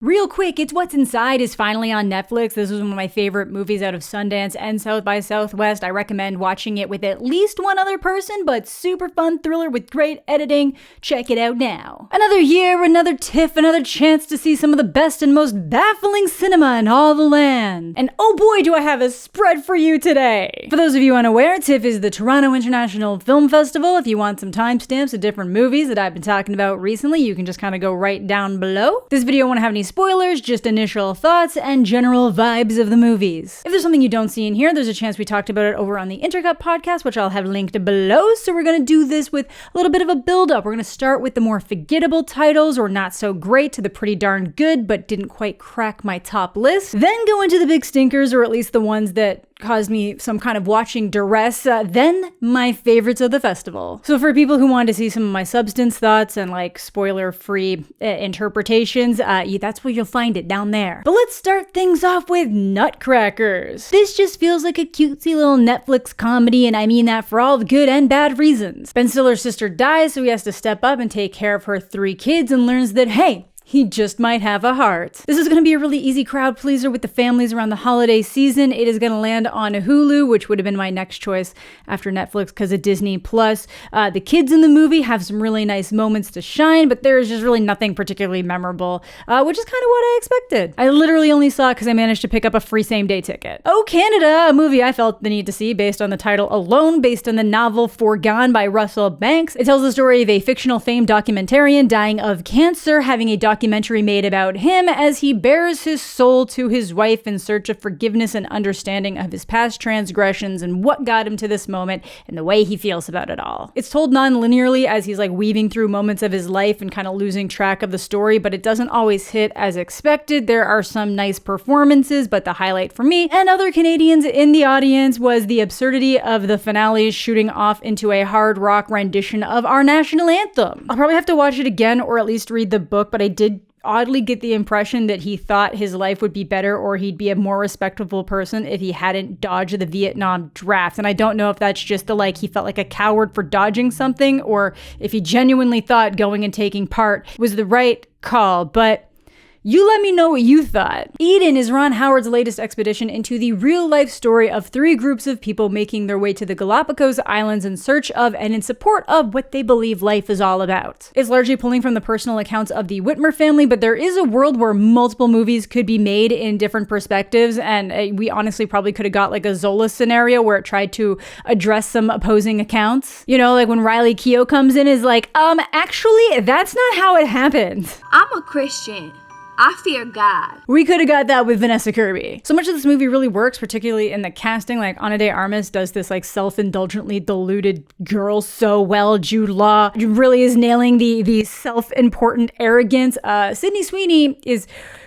Real quick, It's What's Inside is finally on Netflix. This was one of my favorite movies out of Sundance and South by Southwest. I recommend watching it with at least one other person, but super fun thriller with great editing. Check it out now. Another year, another TIFF, another chance to see some of the best and most baffling cinema in all the land. And oh boy, do I have a spread for you today. For those of you unaware, TIFF is the Toronto International Film Festival. If you want some timestamps of different movies that I've been talking about recently, you can just kind of go right down below. This video won't have any spoilers, just initial thoughts and general vibes of the movies. If there's something you don't see in here, there's a chance we talked about it over on the Intercut podcast, which I'll have linked below. So we're gonna do this with a little bit of a build-up. We're gonna start with the more forgettable titles, or not so great, to the pretty darn good, but didn't quite crack my top list. Then go into the big stinkers, or at least the ones that caused me some kind of watching duress, then my favorites of the festival. So for people who want to see some of my substance thoughts and like spoiler-free interpretations, that's where you'll find it, down there. But let's start things off with Nutcrackers. This just feels like a cutesy little Netflix comedy, and I mean that for all the good and bad reasons. Ben Stiller's sister dies, so he has to step up and take care of her 3 kids and learns that, hey, he just might have a heart. This is going to be a really easy crowd pleaser with the families around the holiday season. It is going to land on Hulu, which would have been my next choice after Netflix because of Disney+. The kids in the movie have some really nice moments to shine, but there's just really nothing particularly memorable, which is kind of what I expected. I literally only saw it because I managed to pick up a free same-day ticket. Oh, Canada, a movie I felt the need to see based on the title alone, based on the novel Foregone by Russell Banks. It tells the story of a fictional famed documentarian dying of cancer, having a documentary made about him as he bears his soul to his wife in search of forgiveness and understanding of his past transgressions and what got him to this moment and the way he feels about it all. It's told non-linearly as he's like weaving through moments of his life and kind of losing track of the story, but it doesn't always hit as expected. There are some nice performances, but the highlight for me and other Canadians in the audience was the absurdity of the finale shooting off into a hard rock rendition of our national anthem. I'll probably have to watch it again or at least read the book, but I did oddly get the impression that he thought his life would be better or he'd be a more respectable person if he hadn't dodged the Vietnam draft. And I don't know if that's just he felt like a coward for dodging something, or if he genuinely thought going and taking part was the right call, but you let me know what you thought. Eden is Ron Howard's latest expedition into the real-life story of 3 groups of people making their way to the Galapagos Islands in search of and in support of what they believe life is all about. It's largely pulling from the personal accounts of the Whitmer family, but there is a world where multiple movies could be made in different perspectives, and we honestly probably could have got like a Zola scenario where it tried to address some opposing accounts. You know, like when Riley Keough comes in is like, actually, that's not how it happened. I'm a Christian. I fear God. We could have got that with Vanessa Kirby. So much of this movie really works, particularly in the casting. Like Ana de Armas does this like self-indulgently deluded girl so well. Jude Law really is nailing the self-important arrogance. Sydney Sweeney is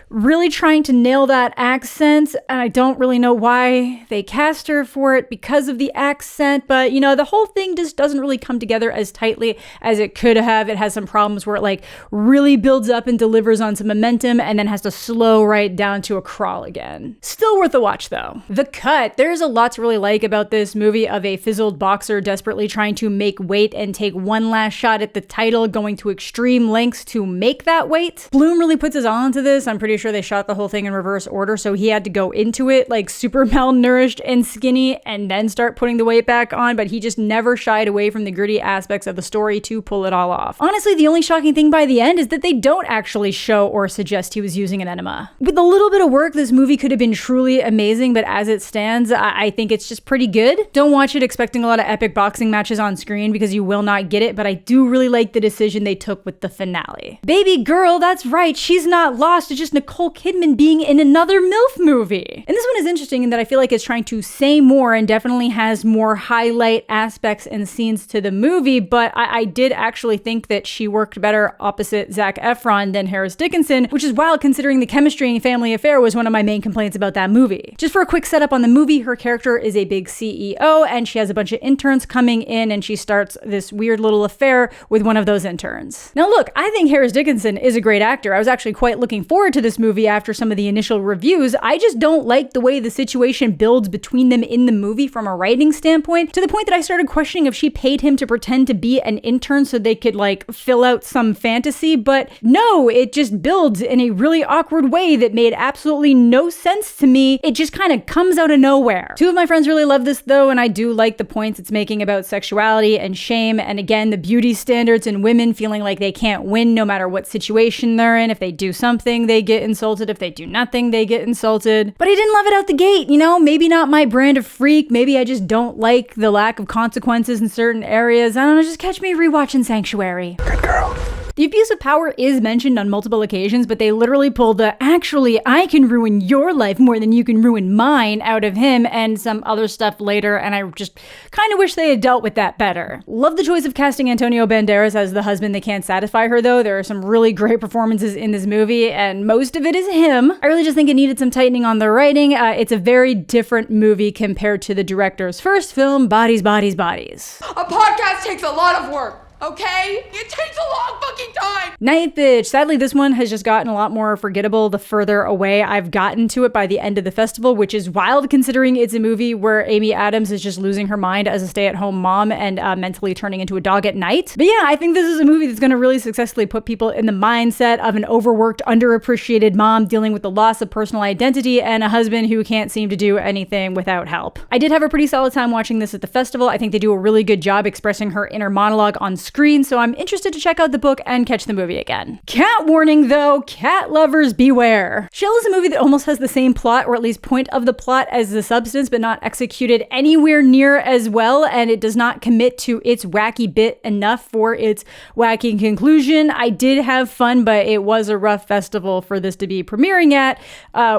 really trying to nail that accent, and I don't really know why they cast her for it because of the accent, but you know, the whole thing just doesn't really come together as tightly as it could have. It has some problems where it like really builds up and delivers on some momentum and then has to slow right down to a crawl again. Still worth a watch though. The Cut. There's a lot to really like about this movie of a fizzled boxer desperately trying to make weight and take one last shot at the title, going to extreme lengths to make that weight. Bloom really puts his all into this. I'm pretty sure they shot the whole thing in reverse order, so he had to go into it like super malnourished and skinny and then start putting the weight back on, but he just never shied away from the gritty aspects of the story to pull it all off. Honestly, the only shocking thing by the end is that they don't actually show or suggest he was using an enema. With a little bit of work, this movie could have been truly amazing, but as it stands, I think it's just pretty good. Don't watch it expecting a lot of epic boxing matches on screen because you will not get it, but I do really like the decision they took with the finale. Babygirl, that's right, she's not lost, it's just Nicole Kidman being in another MILF movie. And this one is interesting in that I feel like it's trying to say more and definitely has more highlight aspects and scenes to the movie, but I did actually think that she worked better opposite Zac Efron than Harris Dickinson, which is wild considering the chemistry and family affair was one of my main complaints about that movie. Just for a quick setup on the movie, her character is a big CEO and she has a bunch of interns coming in and she starts this weird little affair with one of those interns. Now look, I think Harris Dickinson is a great actor. I was actually quite looking forward to this this movie after some of the initial reviews. I just don't like the way the situation builds between them in the movie from a writing standpoint, to the point that I started questioning if she paid him to pretend to be an intern so they could like fill out some fantasy. But no, it just builds in a really awkward way that made absolutely no sense to me. It just kind of comes out of nowhere. Two of my friends really love this though, and I do like the points it's making about sexuality and shame, and again, the beauty standards in women feeling like they can't win no matter what situation they're in. If they do something, they get insulted. If they do nothing, they get insulted. But I didn't love it out the gate, you know? Maybe not my brand of freak. Maybe I just don't like the lack of consequences in certain areas. I don't know, just catch me rewatching Sanctuary. Good girl. The abuse of power is mentioned on multiple occasions, but they literally pulled the "actually, I can ruin your life more than you can ruin mine" out of him and some other stuff later, and I just kind of wish they had dealt with that better. Love the choice of casting Antonio Banderas as the husband that can't satisfy her, though. There are some really great performances in this movie, and most of it is him. I really just think it needed some tightening on the writing. It's a very different movie compared to the director's first film, Bodies, Bodies, Bodies. A podcast takes a lot of work. Okay? It takes a long fucking time! Night Bitch. Sadly, this one has just gotten a lot more forgettable the further away I've gotten to it by the end of the festival, which is wild considering it's a movie where Amy Adams is just losing her mind as a stay-at-home mom and mentally turning into a dog at night. But yeah, I think this is a movie that's going to really successfully put people in the mindset of an overworked, underappreciated mom dealing with the loss of personal identity and a husband who can't seem to do anything without help. I did have a pretty solid time watching this at the festival. I think they do a really good job expressing her inner monologue on screen, so I'm interested to check out the book and catch the movie again. Cat warning though, cat lovers beware. Shell is a movie that almost has the same plot, or at least point of the plot, as The Substance, but not executed anywhere near as well, and it does not commit to its wacky bit enough for its wacky conclusion. I did have fun, but it was a rough festival for this to be premiering at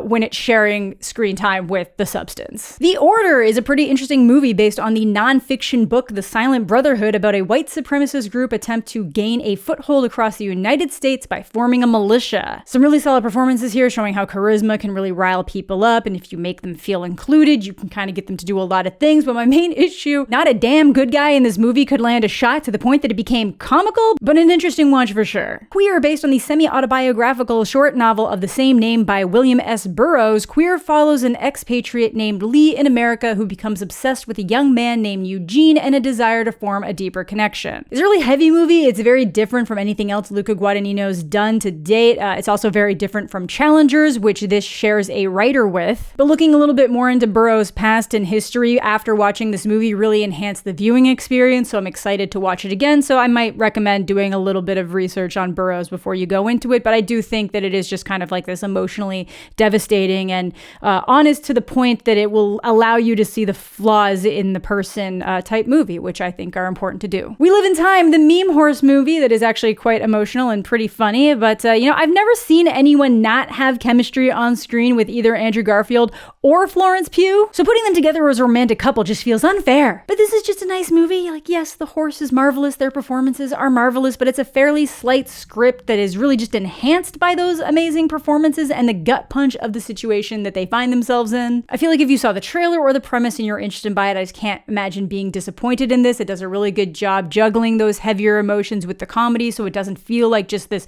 when it's sharing screen time with The Substance. The Order is a pretty interesting movie based on the nonfiction book The Silent Brotherhood, about a white supremacist group attempt to gain a foothold across the United States by forming a militia. Some really solid performances here, showing how charisma can really rile people up, and if you make them feel included, you can kind of get them to do a lot of things. But my main issue, not a damn good guy in this movie could land a shot to the point that it became comical, but an interesting watch for sure. Queer, based on the semi-autobiographical short novel of the same name by William S. Burroughs, Queer follows an expatriate named Lee in America who becomes obsessed with a young man named Eugene and a desire to form a deeper connection. It's a really heavy movie. It's very different from anything else Luca Guadagnino's done to date. It's also very different from Challengers, which this shares a writer with. But looking a little bit more into Burroughs' past and history after watching this movie really enhanced the viewing experience, so I'm excited to watch it again. So I might recommend doing a little bit of research on Burroughs before you go into it, but I do think that it is just kind of like this emotionally devastating and honest to the point that it will allow you to see the flaws in the person type movie, which I think are important to do. We Live in Time, the meme horse movie that is actually quite emotional and pretty funny, but I've never seen anyone not have chemistry on screen with either Andrew Garfield or Florence Pugh, so putting them together as a romantic couple just feels unfair. But this is just a nice movie. Like, yes, the horse is marvelous, their performances are marvelous, but it's a fairly slight script that is really just enhanced by those amazing performances and the gut punch of the situation that they find themselves in. I feel like if you saw the trailer or the premise and you're interested by it, I just can't imagine being disappointed in this. It does a really good job juggling those heavier emotions with the comedy, so it doesn't feel like just this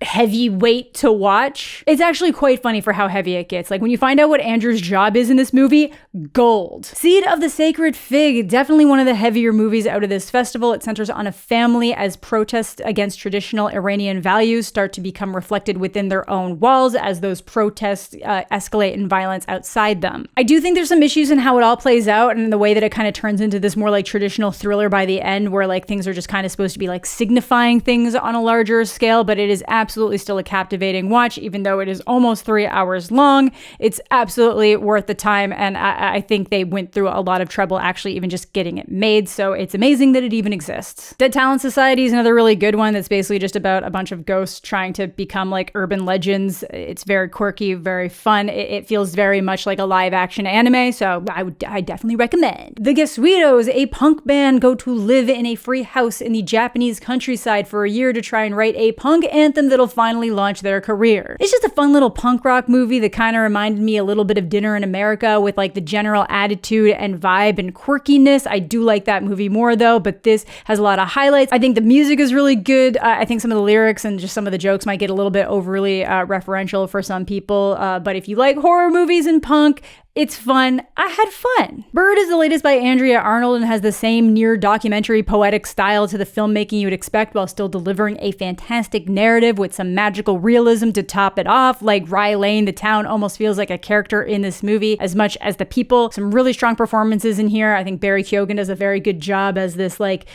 heavy weight to watch. It's actually quite funny for how heavy it gets. Like, when you find out what Andrew's job is in this movie, gold. Seed of the Sacred Fig, definitely one of the heavier movies out of this festival. It centers on a family as protests against traditional Iranian values start to become reflected within their own walls as those protests escalate in violence outside them. I do think there's some issues in how it all plays out and the way that it kind of turns into this more like traditional thriller by the end, where like things are just kind of supposed to be like signifying things on a larger scale, but it is absolutely still a captivating watch, even though it is almost 3 hours long. It's absolutely worth the time, and I think they went through a lot of trouble actually even just getting it made, so it's amazing that it even exists. Dead Talent Society is another really good one that's basically just about a bunch of ghosts trying to become like urban legends. It's very quirky, very fun. It feels very much like a live action anime, so I definitely recommend. The Gesuidouz, a punk band, go to live in a free house in the Japanese countryside for a year to try and write a punk anthem that'll finally launch their career. It's just a fun little punk rock movie that kind of reminded me a little bit of Dinner in America with like the general attitude and vibe and quirkiness. I do like that movie more though, but this has a lot of highlights. I think the music is really good. I think some of the lyrics and just some of the jokes might get a little bit overly referential for some people, but if you like horror movies and punk, it's fun. I had fun. Bird is the latest by Andrea Arnold and has the same near documentary poetic style to the filmmaking you would expect while still delivering a fantastic narrative with some magical realism to top it off. Like Rye Lane, the town almost feels like a character in this movie as much as the people. Some really strong performances in here. I think Barry Keoghan does a very good job as this like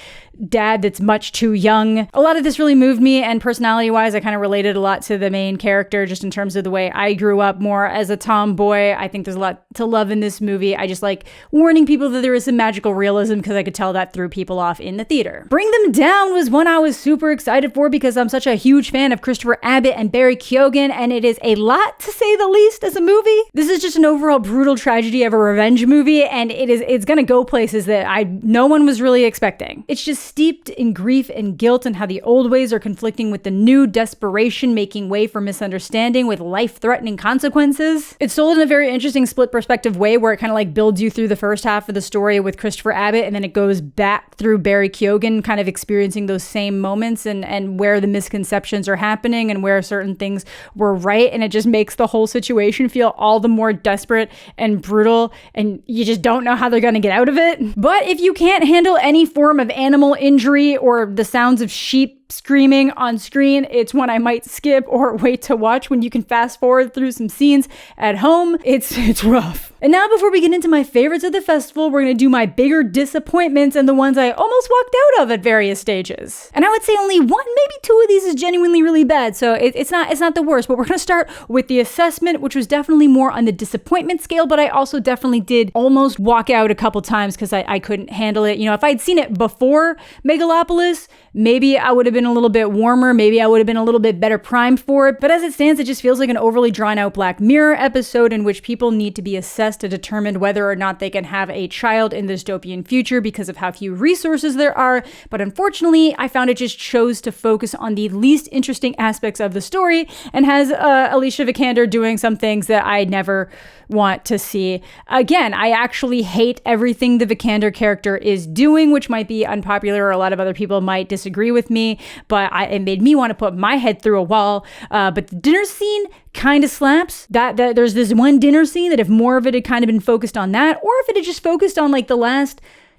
dad that's much too young. A lot of this really moved me, and personality-wise, I kind of related a lot to the main character just in terms of the way I grew up more as a tomboy. I think there's a lot to love in this movie. I just like warning people that there is some magical realism because I could tell that threw people off in the theater. Bring Them Down was one I was super excited for because I'm such a huge fan of Christopher Abbott and Barry Keoghan, and it is a lot to say the least as a movie. This is just an overall brutal tragedy of a revenge movie, and it's gonna go places that no one was really expecting. It's just steeped in grief and guilt and how the old ways are conflicting with the new, desperation making way for misunderstanding with life-threatening consequences. It's told in a very interesting split perspective way where it kind of like builds you through the first half of the story with Christopher Abbott, and then it goes back through Barry Keoghan kind of experiencing those same moments and where the misconceptions are happening and where certain things were right, and it just makes the whole situation feel all the more desperate and brutal, and you just don't know how they're gonna get out of it. But if you can't handle any form of animal injury or the sounds of sheep screaming on screen, it's one I might skip or wait to watch when you can fast forward through some scenes at home. It's rough. And now before we get into my favorites of the festival, we're gonna do my bigger disappointments and the ones I almost walked out of at various stages. And I would say only one, maybe two of these is genuinely really bad, so it's not the worst, but we're gonna start with the assessment, which was definitely more on the disappointment scale, but I also definitely did almost walk out a couple times because I couldn't handle it. You know, if I'd seen it before Megalopolis, maybe I would have been a little bit warmer, maybe I would have been a little bit better primed for it, but as it stands, it just feels like an overly drawn out Black Mirror episode in which people need to be assessed to determine whether or not they can have a child in the dystopian future because of how few resources there are. But unfortunately, I found it just chose to focus on the least interesting aspects of the story and has Alicia Vikander doing some things that I never want to see. Again, I actually hate everything the Vikander character is doing, which might be unpopular or a lot of other people might disagree with me, but it made me want to put my head through a wall. But the dinner scene kind of slaps. That there's this one dinner scene that if more of it had kind of been focused on that, or if it had just focused on like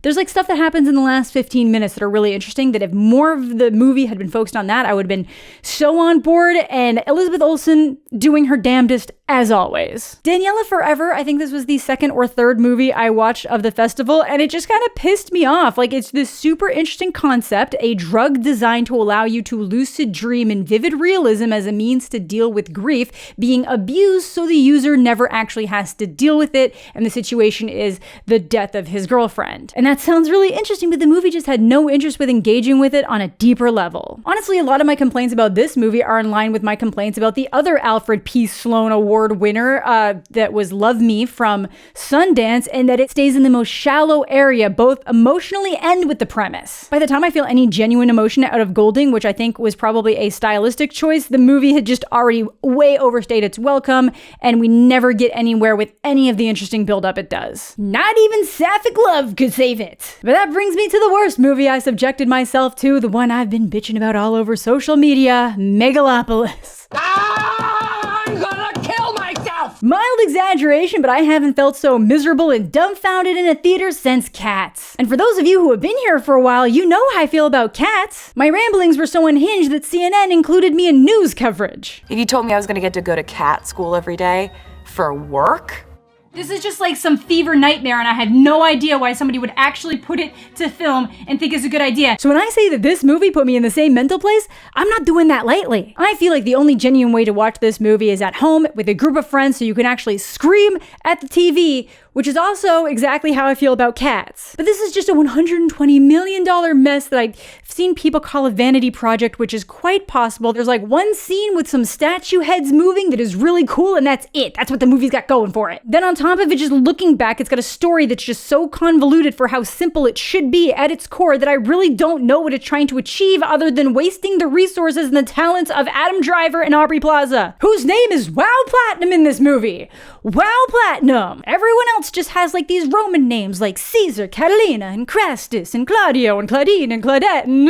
there's like stuff that happens in the last 15 minutes that are really interesting, that if more of the movie had been focused on that, I would have been so on board. And Elizabeth Olsen doing her damnedest as always. Daniela Forever, I think this was the second or third movie I watched of the festival, and it just kind of pissed me off. Like, it's this super interesting concept, a drug designed to allow you to lucid dream in vivid realism as a means to deal with grief being abused so the user never actually has to deal with it, and the situation is the death of his girlfriend. And that sounds really interesting, but the movie just had no interest with engaging with it on a deeper level. Honestly, a lot of my complaints about this movie are in line with my complaints about the other Alfred P. Sloan Award winner that was Love Me from Sundance, and that it stays in the most shallow area, both emotionally and with the premise. By the time I feel any genuine emotion out of Golding, which I think was probably a stylistic choice, the movie had just already way overstayed its welcome, and we never get anywhere with any of the interesting buildup it does. Not even Sapphic Love could save it. But that brings me to the worst movie I subjected myself to, the one I've been bitching about all over social media, Megalopolis. I'm gonna kill myself! Mild exaggeration, but I haven't felt so miserable and dumbfounded in a theater since Cats. And for those of you who have been here for a while, you know how I feel about Cats. My ramblings were so unhinged that CNN included me in news coverage. If you told me I was gonna get to go to cat school every day for work, this is just like some fever nightmare, and I had no idea why somebody would actually put it to film and think it's a good idea. So when I say that this movie put me in the same mental place, I'm not doing that lightly. I feel like the only genuine way to watch this movie is at home with a group of friends so you can actually scream at the TV, which is also exactly how I feel about Cats. But this is just a $120 million mess that I've seen people call a vanity project, which is quite possible. There's like one scene with some statue heads moving that is really cool, and that's it. That's what the movie's got going for it. Then on top of it, just looking back, it's got a story that's just so convoluted for how simple it should be at its core that I really don't know what it's trying to achieve other than wasting the resources and the talents of Adam Driver and Aubrey Plaza, whose name is Wow Platinum in this movie. Wow Platinum. Everyone else just has like these Roman names like Caesar, Catalina, and Crassus, and Claudio, and Claudine, and Claudette. And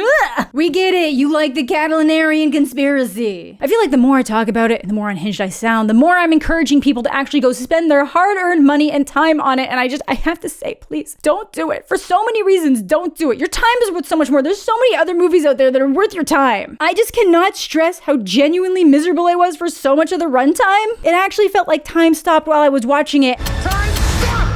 we get it. You like the Catalinarian conspiracy. I feel like the more I talk about it and the more unhinged I sound, the more I'm encouraging people to actually go spend their hard-earned money and time on it. And I have to say, please don't do it. For so many reasons, don't do it. Your time is worth so much more. There's so many other movies out there that are worth your time. I just cannot stress how genuinely miserable I was for so much of the runtime. It actually felt like time stopped while I was watching it. Time stop!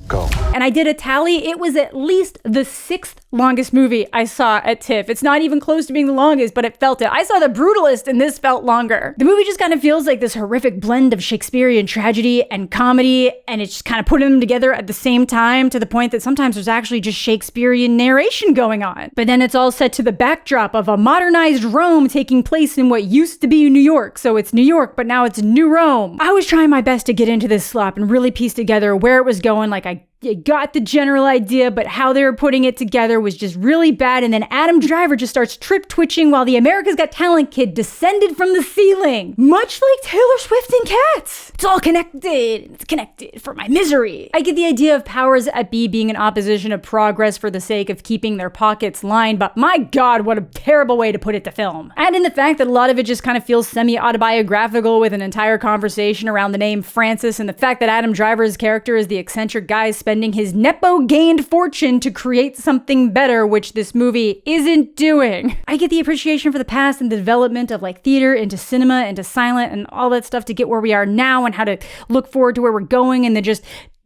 Go. And I did a tally. It was at least the 6th longest movie I saw at TIFF. It's not even close to being the longest, but it felt it. I saw The Brutalist and this felt longer. The movie just kind of feels like this horrific blend of Shakespearean tragedy and comedy, and it's just kind of putting them together at the same time to the point that sometimes there's actually just Shakespearean narration going on. But then it's all set to the backdrop of a modernized Rome taking place in what used to be New York. So it's New York, but now it's New Rome. I was trying my best to get into this slop and really piece together where it was going. Like I got the general idea, but how they were putting it together was just really bad. And then Adam Driver just starts trip twitching while the America's Got Talent kid descended from the ceiling. Much like Taylor Swift and Cats. It's all connected. It's connected for my misery. I get the idea of powers that be being in opposition of progress for the sake of keeping their pockets lined, but my God, what a terrible way to put it to film. Add in the fact that a lot of it just kind of feels semi-autobiographical with an entire conversation around the name Francis, and the fact that Adam Driver's character is the eccentric guy spending his Nepo-gained fortune to create something better, which this movie isn't doing. I get the appreciation for the past and the development of like theater into cinema into silent and all that stuff to get where we are now and how to look forward to where we're going, and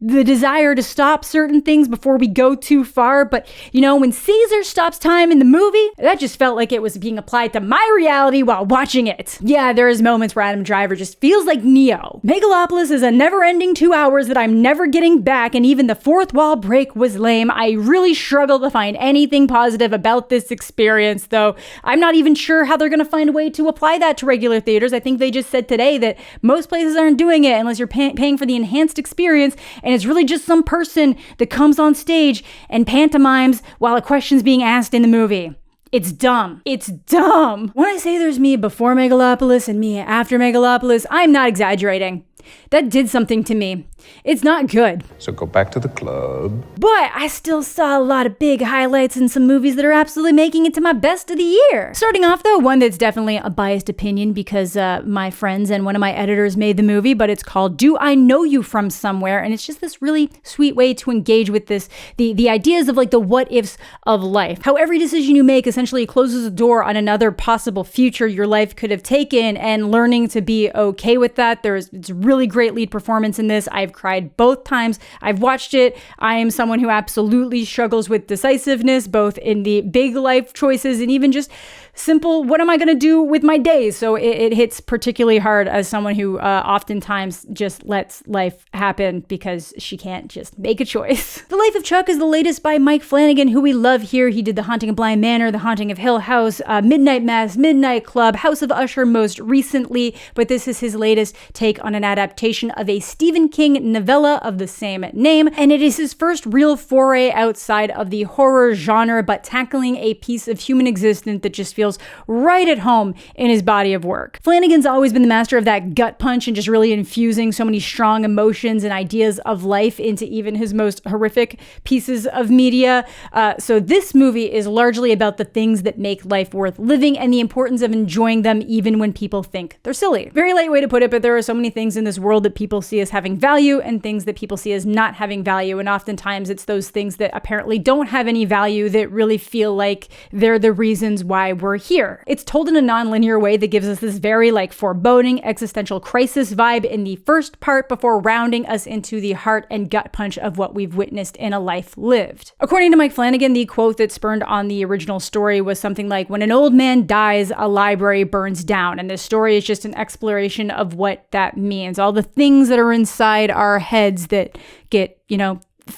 the desire to stop certain things before we go too far. But, you know, when Caesar stops time in the movie, that just felt like it was being applied to my reality while watching it. Yeah, there is moments where Adam Driver just feels like Neo. Megalopolis is a never-ending 2 hours that I'm never getting back, and even the fourth wall break was lame. I really struggle to find anything positive about this experience, though. I'm not even sure how they're going to find a way to apply that to regular theaters. I think they just said today that most places aren't doing it unless you're paying for the enhanced experience, and it's really just some person that comes on stage and pantomimes while a question's being asked in the movie. It's dumb. It's dumb. When I say there's me before Megalopolis and me after Megalopolis, I'm not exaggerating. That did something to me. It's not good. So go back to the club. But I still saw a lot of big highlights in some movies that are absolutely making it to my best of the year. Starting off though, one that's definitely a biased opinion because my friends and one of my editors made the movie, but it's called Do I Know You From Somewhere? And it's just this really sweet way to engage with this, the ideas of like the what ifs of life. How every decision you make essentially closes the door on another possible future your life could have taken, and learning to be okay with that. It's really great lead performance in this. I've cried both times I've watched it. I am someone who absolutely struggles with decisiveness, both in the big life choices and even just simple, what am I going to do with my days? So it hits particularly hard as someone who oftentimes just lets life happen because she can't just make a choice. The Life of Chuck is the latest by Mike Flanagan, who we love here. He did The Haunting of Bly Manor, The Haunting of Hill House, Midnight Mass, Midnight Club, House of Usher most recently, but this is his latest take on an adaptation of a Stephen King novella of the same name, and it is his first real foray outside of the horror genre, but tackling a piece of human existence that just feels right at home in his body of work. Flanagan's always been the master of that gut punch and just really infusing so many strong emotions and ideas of life into even his most horrific pieces of media. So this movie is largely about the things that make life worth living and the importance of enjoying them even when people think they're silly. Very light way to put it, but there are so many things in this world that people see as having value and things that people see as not having value. And oftentimes it's those things that apparently don't have any value that really feel like they're the reasons why we're here. It's told in a non-linear way that gives us this very like foreboding existential crisis vibe in the first part before rounding us into the heart and gut punch of what we've witnessed in a life lived. According to Mike Flanagan, the quote that spurned on the original story was something like, when an old man dies, a library burns down. And this story is just an exploration of what that means. All the things that are inside our heads that get,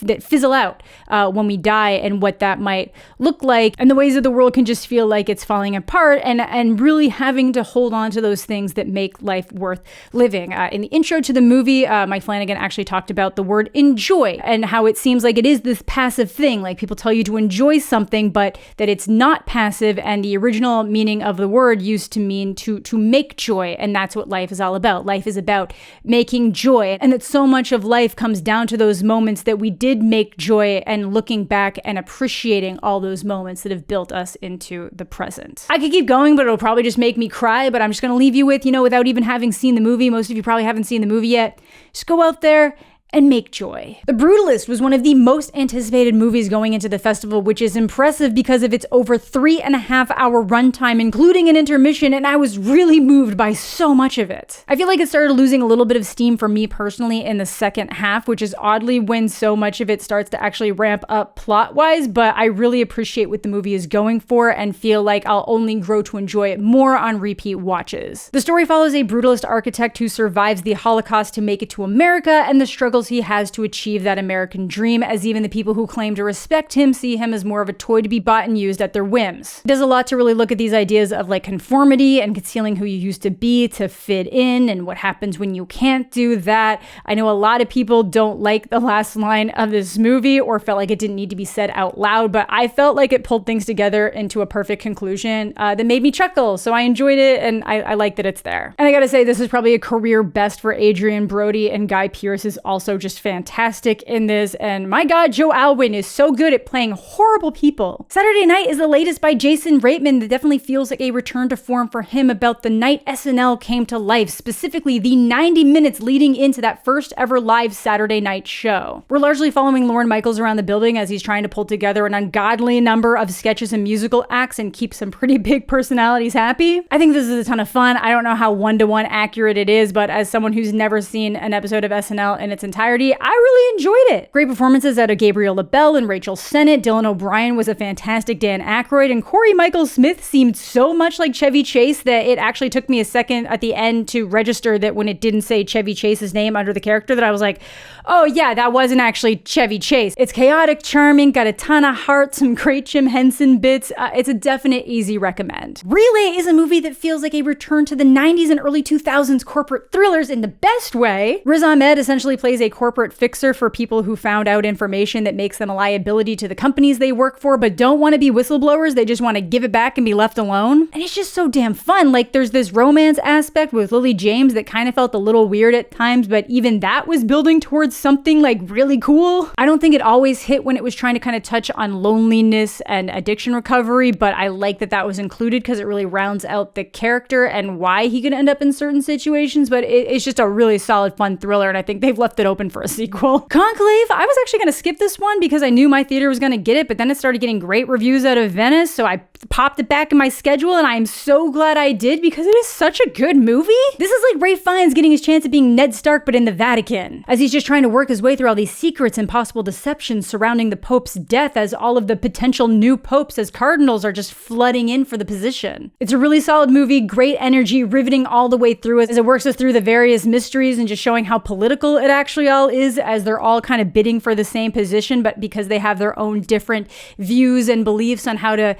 that fizzle out when we die, and what that might look like, and the ways that the world can just feel like it's falling apart, and really having to hold on to those things that make life worth living. In the intro to the movie, Mike Flanagan actually talked about the word enjoy and how it seems like it is this passive thing, like people tell you to enjoy something, but that it's not passive, and the original meaning of the word used to mean to make joy, and that's what life is all about. Life is about making joy, and that so much of life comes down to those moments that we did make joy, and looking back and appreciating all those moments that have built us into the present. I could keep going, but it'll probably just make me cry, but I'm just going to leave you with, without even having seen the movie, most of you probably haven't seen the movie yet, just go out there and make joy. The Brutalist was one of the most anticipated movies going into the festival, which is impressive because of its over 3.5 hour runtime, including an intermission, and I was really moved by so much of it. I feel like it started losing a little bit of steam for me personally in the second half, which is oddly when so much of it starts to actually ramp up plot-wise, but I really appreciate what the movie is going for and feel like I'll only grow to enjoy it more on repeat watches. The story follows a brutalist architect who survives the Holocaust to make it to America, and the struggles he has to achieve that American dream, as even the people who claim to respect him see him as more of a toy to be bought and used at their whims. It does a lot to really look at these ideas of like conformity and concealing who you used to be to fit in, and what happens when you can't do that. I know a lot of people don't like the last line of this movie or felt like it didn't need to be said out loud, but I felt like it pulled things together into a perfect conclusion that made me chuckle, so I enjoyed it, and I like that it's there. And I gotta say, this is probably a career best for Adrian Brody, and Guy Pearce is also just fantastic in this, and my god, Joe Alwyn is so good at playing horrible people. Saturday Night is the latest by Jason Reitman that definitely feels like a return to form for him about the night SNL came to life, specifically the 90 minutes leading into that first ever live Saturday night show. We're largely following Lorne Michaels around the building as he's trying to pull together an ungodly number of sketches and musical acts and keep some pretty big personalities happy. I think this is a ton of fun. I don't know how one-to-one accurate it is, but as someone who's never seen an episode of SNL in its entirety, I really enjoyed it. Great performances out of Gabriel LaBelle and Rachel Sennett. Dylan O'Brien was a fantastic Dan Aykroyd, and Corey Michael Smith seemed so much like Chevy Chase that it actually took me a second at the end to register that when it didn't say Chevy Chase's name under the character, that I was like, oh yeah, that wasn't actually Chevy Chase. It's chaotic, charming, got a ton of heart, some great Jim Henson bits. It's a definite easy recommend. Relay is a movie that feels like a return to the 90s and early 2000s corporate thrillers in the best way. Riz Ahmed essentially plays a corporate fixer for people who found out information that makes them a liability to the companies they work for, but don't want to be whistleblowers. They just want to give it back and be left alone. And it's just so damn fun. Like, there's this romance aspect with Lily James that kind of felt a little weird at times, but even that was building towards something like really cool. I don't think it always hit when it was trying to kind of touch on loneliness and addiction recovery, but I like that that was included because it really rounds out the character and why he could end up in certain situations, but it's just a really solid, fun thriller, and I think they've left it open for a sequel. Conclave, I was actually going to skip this one because I knew my theater was going to get it, but then it started getting great reviews out of Venice, so I popped it back in my schedule, and I'm so glad I did because it is such a good movie. This is like Ralph Fiennes getting his chance at being Ned Stark, but in the Vatican, as he's just trying to work his way through all these secrets and possible deceptions surrounding the Pope's death, as all of the potential new popes as cardinals are just flooding in for the position. It's a really solid movie, great energy, riveting all the way through as it works us through the various mysteries and just showing how political it actually all is, as they're all kind of bidding for the same position, but because they have their own different views and beliefs on how to,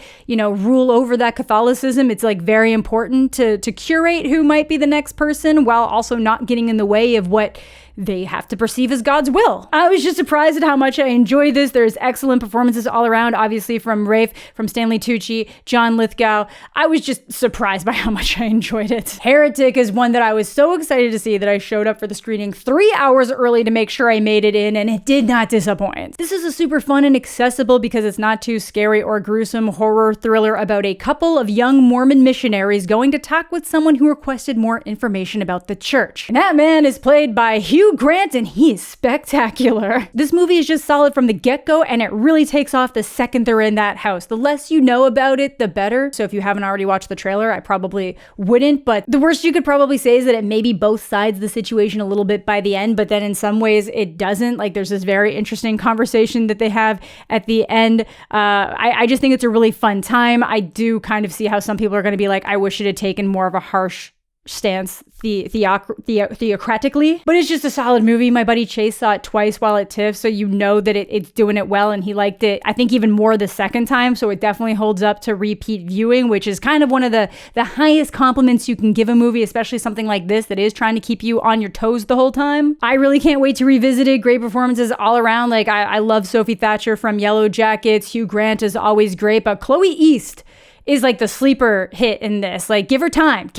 rule over that Catholicism, it's like very important to curate who might be the next person while also not getting in the way of what they have to perceive as God's will. I was just surprised at how much I enjoyed this. There's excellent performances all around, obviously from Rafe, from Stanley Tucci, John Lithgow. I was just surprised by how much I enjoyed it. Heretic is one that I was so excited to see that I showed up for the screening 3 hours early to make sure I made it in, and it did not disappoint. This is a super fun and accessible because it's not too scary or gruesome horror thriller about a couple of young Mormon missionaries going to talk with someone who requested more information about the church. And that man is played by Hugh Grant, and he is spectacular. This movie is just solid from the get-go, and it really takes off the second they're in that house. The less you know about it, the better. So if you haven't already watched the trailer, I probably wouldn't, but the worst you could probably say is that it maybe both sides of the situation a little bit by the end, but then in some ways it doesn't. Like, there's this very interesting conversation that they have at the end. I just think it's a really fun time. I do kind of see how some people are going to be like, I wish it had taken more of a harsh stance theocratically, but it's just a solid movie. My buddy Chase saw it twice while at TIFF, so you know that it's doing it well, and he liked it, I think, even more the second time, so it definitely holds up to repeat viewing, which is kind of one of the highest compliments you can give a movie, especially something like this that is trying to keep you on your toes the whole time. I really can't wait to revisit it. Great performances all around. Like, I love Sophie Thatcher from Yellow Jackets. Hugh Grant is always great, but Chloe East is like the sleeper hit in this. Like, give her time.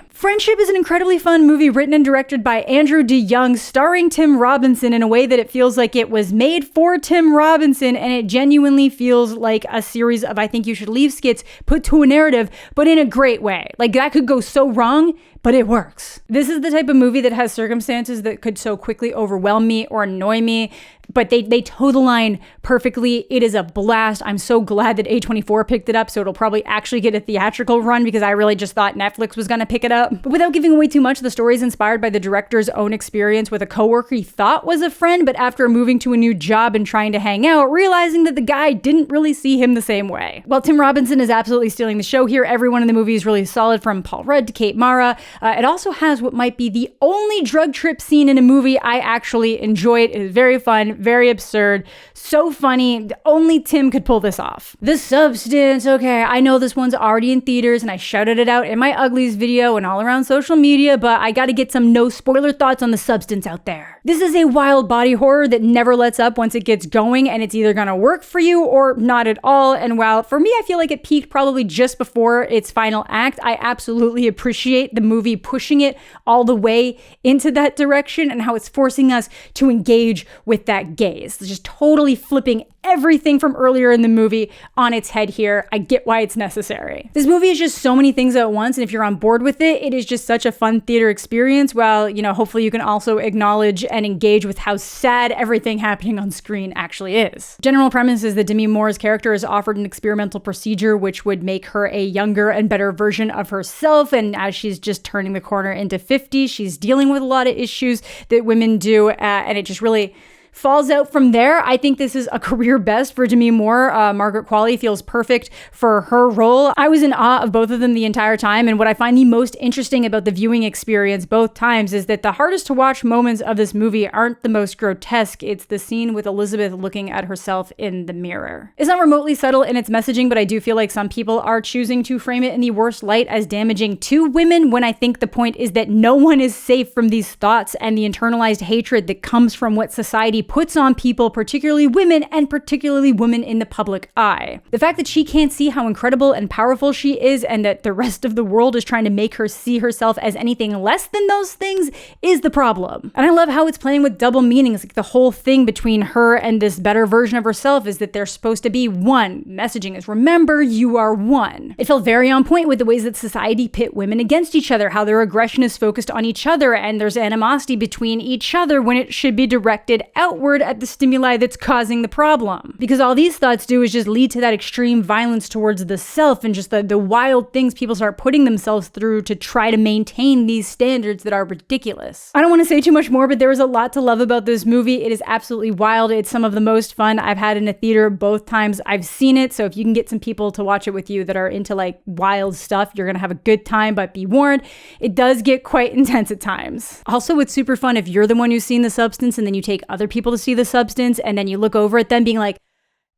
Friendship is an incredibly fun movie written and directed by Andrew DeYoung, starring Tim Robinson in a way that it feels like it was made for Tim Robinson, and it genuinely feels like a series of I Think You Should Leave skits put to a narrative, but in a great way. Like, that could go so wrong, but it works. This is the type of movie that has circumstances that could so quickly overwhelm me or annoy me, but they toe the line perfectly. It is a blast. I'm so glad that A24 picked it up, so it'll probably actually get a theatrical run, because I really just thought Netflix was going to pick it up. But without giving away too much, the story is inspired by the director's own experience with a coworker he thought was a friend, but after moving to a new job and trying to hang out, realizing that the guy didn't really see him the same way. While Tim Robinson is absolutely stealing the show here, everyone in the movie is really solid, from Paul Rudd to Kate Mara. It also has what might be the only drug trip scene in a movie I actually enjoyed. It is very fun, very absurd, so funny. Only Tim could pull this off. The Substance. Okay, I know this one's already in theaters, and I shouted it out in my Uglies video and all around social media, but I gotta get some no spoiler thoughts on The Substance out there. This is a wild body horror that never lets up once it gets going, and it's either gonna work for you or not at all. And while for me, I feel like it peaked probably just before its final act, I absolutely appreciate the movie pushing it all the way into that direction and how it's forcing us to engage with that gaze. It's just totally flipping everything from earlier in the movie on its head here. I get why it's necessary. This movie is just so many things at once, and if you're on board with it, it is just such a fun theater experience. While, hopefully you can also acknowledge and engage with how sad everything happening on screen actually is. General premise is that Demi Moore's character is offered an experimental procedure which would make her a younger and better version of herself, and as she's just turning the corner into 50, she's dealing with a lot of issues that women do, and it just really falls out from there. I think this is a career best for Demi Moore. Margaret Qualley feels perfect for her role. I was in awe of both of them the entire time, and what I find the most interesting about the viewing experience both times is that the hardest to watch moments of this movie aren't the most grotesque. It's the scene with Elizabeth looking at herself in the mirror. It's not remotely subtle in its messaging, but I do feel like some people are choosing to frame it in the worst light as damaging to women, when I think the point is that no one is safe from these thoughts and the internalized hatred that comes from what society puts on people, particularly women, and particularly women in the public eye. The fact that she can't see how incredible and powerful she is, and that the rest of the world is trying to make her see herself as anything less than those things, is the problem. And I love how it's playing with double meanings. Like, the whole thing between her and this better version of herself is that they're supposed to be one. Messaging is, remember, you are one. It felt very on point with the ways that society pit women against each other, how their aggression is focused on each other, and there's animosity between each other when it should be directed outward at the stimuli that's causing the problem. Because all these thoughts do is just lead to that extreme violence towards the self, and just the wild things people start putting themselves through to try to maintain these standards that are ridiculous. I don't want to say too much more, but there is a lot to love about this movie. It is absolutely wild. It's some of the most fun I've had in a theater both times I've seen it. So if you can get some people to watch it with you that are into like wild stuff, you're gonna have a good time, but be warned, it does get quite intense at times. Also, it's super fun if you're the one who's seen The Substance and then you take other people to see The Substance, and then you look over at them being like,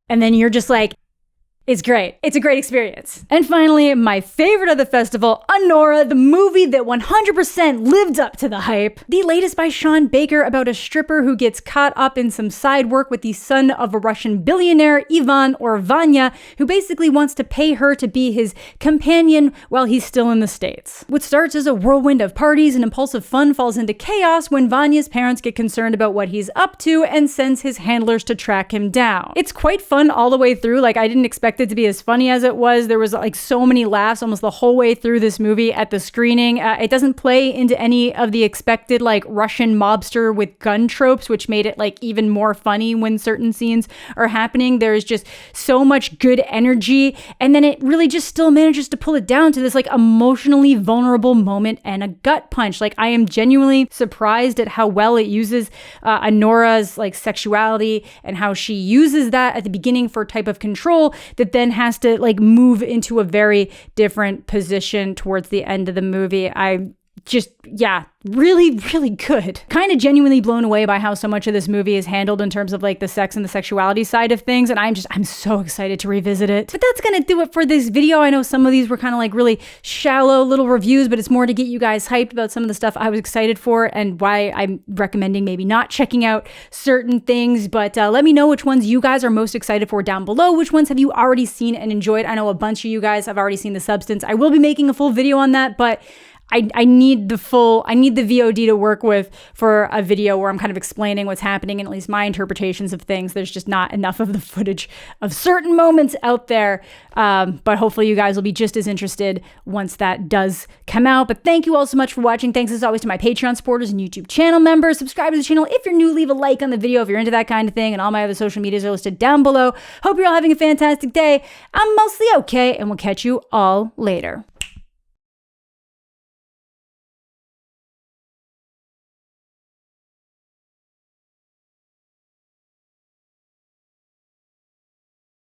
and then you're just like, it's great. It's a great experience. And finally, my favorite of the festival, Anora, the movie that 100% lived up to the hype. The latest by Sean Baker about a stripper who gets caught up in some side work with the son of a Russian billionaire, Ivan or Vanya, who basically wants to pay her to be his companion while he's still in the States. What starts as a whirlwind of parties and impulsive fun falls into chaos when Vanya's parents get concerned about what he's up to and sends his handlers to track him down. It's quite fun all the way through. Like, I didn't expect it to be as funny as it was. There was like so many laughs almost the whole way through this movie at the screening. It doesn't play into any of the expected like Russian mobster with gun tropes, which made it like even more funny when certain scenes are happening. There's just so much good energy, and then it really just still manages to pull it down to this like emotionally vulnerable moment and a gut punch. Like, I am genuinely surprised at how well it uses Anora's like sexuality and how she uses that at the beginning for a type of control that then has to like move into a very different position towards the end of the movie. I just, yeah, really, really good. Kind of genuinely blown away by how so much of this movie is handled in terms of like the sex and the sexuality side of things. And I'm so excited to revisit it. But that's going to do it for this video. I know some of these were kind of like really shallow little reviews, but it's more to get you guys hyped about some of the stuff I was excited for and why I'm recommending maybe not checking out certain things. But let me know which ones you guys are most excited for down below. Which ones have you already seen and enjoyed? I know a bunch of you guys have already seen The Substance. I will be making a full video on that, but I need the VOD to work with for a video where I'm kind of explaining what's happening and at least my interpretations of things. There's just not enough of the footage of certain moments out there. But hopefully you guys will be just as interested once that does come out. But thank you all so much for watching. Thanks as always to my Patreon supporters and YouTube channel members. Subscribe to the channel if you're new. Leave a like on the video if you're into that kind of thing. And all my other social medias are listed down below. Hope you're all having a fantastic day. I'm mostly okay, and we'll catch you all later.